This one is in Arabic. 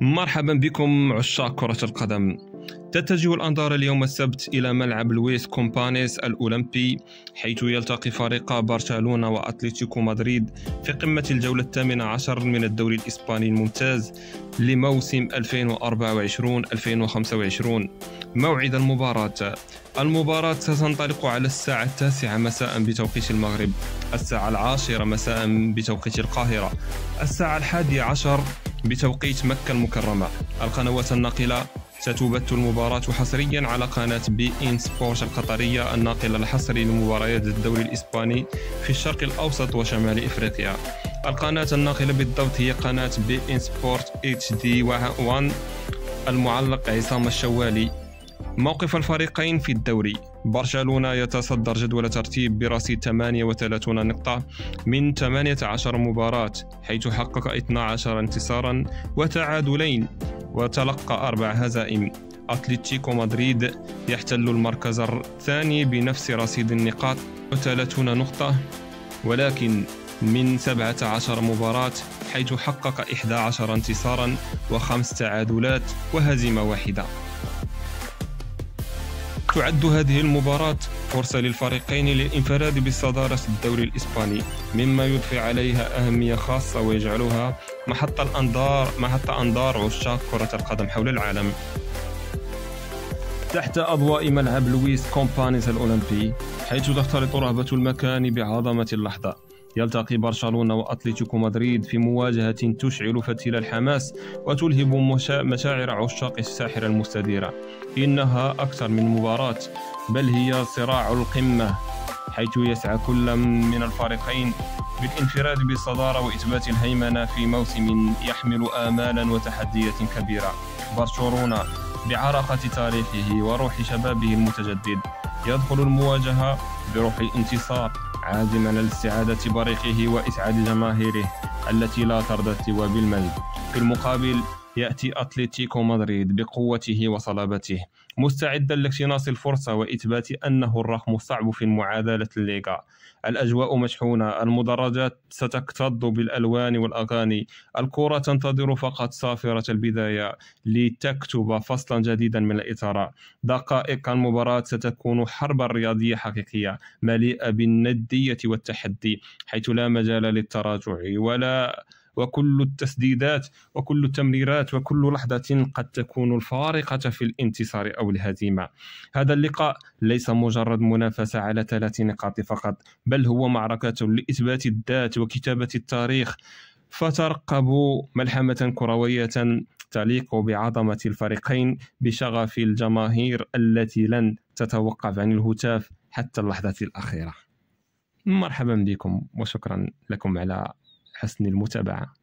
مرحبا بكم عشاق كرة القدم. تتجه الأنظار اليوم السبت إلى ملعب لويس كومبانيس الأولمبي، حيث يلتقي فريقا برشلونة وأتلتيكو مدريد في قمة الجولة 18 من الدوري الإسباني الممتاز لموسم 2024-2025. موعد المباراة ستنطلق على الساعة 9 مساء بتوقيت المغرب، الساعة 10 مساء بتوقيت القاهرة، الساعة 11 بتوقيت مكة المكرمة. القنوات الناقلة ستبث المباراة حصريا على قناة بي إن سبورت القطرية الناقلة الحصري لمباريات الدوري الإسباني في الشرق الأوسط وشمال إفريقيا. القناة الناقلة بالضبط هي قناة بي إن سبورت اتش دي 1. المعلق عصام الشوالي. موقف الفريقين في الدوري: برشلونة يتصدر جدول ترتيب برصيد 38 نقطة من 18 مباراة، حيث حقق 12 انتصارا وتعادلين وتلقى 4 هزائم. أتلتيكو مدريد يحتل المركز الثاني بنفس رصيد النقاط 30 نقطة، ولكن من 17 مباراة، حيث حقق 11 انتصارا و5 تعادلات وهزيمة واحدة. تعد هذه المباراة فرصة للفريقين للانفراد بصدارة الدوري الإسباني، مما يضفي عليها أهمية خاصة ويجعلها محط أنظار عشاق كرة القدم حول العالم. تحت أضواء ملعب لويس كومبانيس الأولمبي، حيث تختلط رهبة المكان بعظمة اللحظة، يلتقي برشلونة وأتلتيكو مدريد في مواجهة تشعل فتيل الحماس وتلهب مشاعر عشاق الساحرة المستديرة. إنها أكثر من مباراة، بل هي صراع القمة، حيث يسعى كل من الفريقين بالانفراد بالصدارة وإثبات الهيمنة في موسم يحمل آمالا وتحديات كبيرة. برشلونة بعراقة تاريخه وروح شبابه المتجدد يدخل المواجهة بروح الانتصار، عازما على استعادة بريقه وإسعاد جماهيره التي لا ترضى السوى بالمجد. في المقابل يأتي أتلتيكو مدريد بقوته وصلابته، مستعدا لاقتناص الفرصة وإثبات أنه الرقم الصعب في المعادلة الليغا. الأجواء مشحونة، المدرجات ستكتظ بالألوان والأغاني، الكرة تنتظر فقط صافرة البداية لتكتب فصلا جديدا من الإثارة. دقائق المباراة ستكون حربا رياضية حقيقية مليئة بالندية والتحدي، حيث لا مجال للتراجع وكل التسديدات وكل التمريرات وكل لحظة قد تكون الفارقة في الانتصار أو الهزيمة. هذا اللقاء ليس مجرد منافسة على 3 نقاط فقط، بل هو معركة لإثبات الذات وكتابة التاريخ. فترقبوا ملحمة كروية تليق بعظمة الفريقين بشغف الجماهير التي لن تتوقف عن الهتاف حتى اللحظة الأخيرة. مرحبا بكم وشكرا لكم على حسن المتابعة.